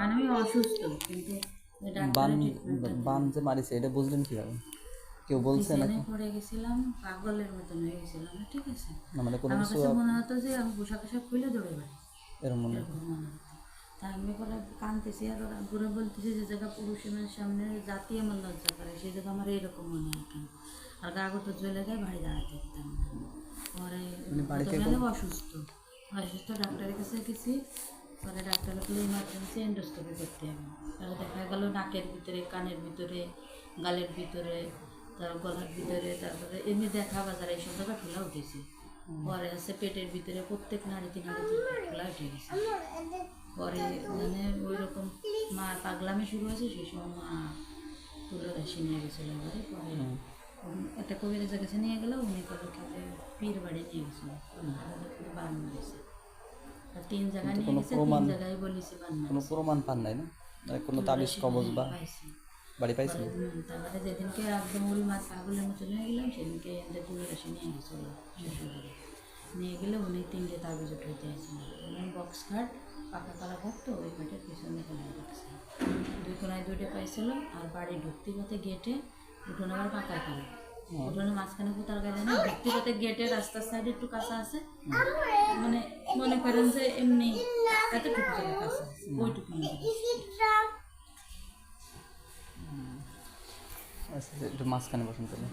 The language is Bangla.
আমি অসুস্থ কিন্তু বান যে মারিছে এটা বুঝলেন কিভাবে? কেউ বলছে নাকি? পড়ে গেছিলাম, পাগলের মতন হয়ে গেছিলাম, ঠিক আছে। না মানে কোনো আমার কিছু কাছে মনে হতো যে আমি পোশাক আশাক খুলে দৌড়ে বেড়াই, এরকম মনে এরকম মনে হতো। তা আমি পরে কাঁদতেছি আর ওরা ঘুরে বলতেছি যে জায়গা পুরুষের সামনে জাতি আমার লজ্জা করে, সেই জায়গা আমার এইরকম মনে হয় কেন। আর কাগজ তো চলে যায়, বাড়ি দাঁড়াতে পারতাম না। পরে অসুস্থ ডাক্তারের কাছে গেছি। পরে ডাক্তার বললো ইমার্জেন্সি এন্ডোস্কোপি করতে হবে। তাহলে দেখা গেল নাকের ভিতরে, কানের ভিতরে, গালের ভিতরে, তারপর গলার ভিতরে, তারপরে এমনি দেখা বাজারে এইসব জায়গা খোলা উঠেছে। পরে আছে পেটের ভিতরে, প্রত্যেক নাড়িতে খোলা উঠে গেছে। পরে মানে ওই রকম মা পাগলামি শুরু হয়েছে, সেই সময় মা তুলে এসে নিয়ে গেছিলো। এবারে পরে একটা কবিরাজের কাছে নিয়ে গেল, উনি করে যে পীর বাড়ি নিয়ে গেছিলো, বান মেরেছে। আর 3 জায়গায় নিয়ে গেছে, 3 জায়গায় বলেছে বান মেরেছে। কোনো প্রমাণ পান নাই না, মানে কোনো তাবিজ কবজ বা বাড়ি পাইছেন? তারপরে যেদিনকে একদম উড়ি মাছ পাগলের মতো নিয়ে গেলাম, সেদিনকে এদের তুলে এসে নিয়ে গেছিল শ্বশুরবাড়ি। নিয়ে গেলে উনি 3টে তাবিজ উঠাইতে আসছিল। উনি বক্স খাট, পাকা করা ঘর, তো ওই ঘাটের পিছনে কোনায় রাখছে। 2 কোনায় 2টে পাইছিল। আর বাড়ি ঢুকতে পথে গেটে উঠোনে আবার পাকা করা, উঠোনে মাঝখানে কোথাও গাড়ি না, ঢুকতে পথে গেটে রাস্তার সাইডে একটু কাঁচা আছে, মানে মনে করেন যে এমনি এতটুকু জায়গা কাঁচা আছে, ওইটুকু আচ্ছা একটু মাঝখানে বসুন তাহলে।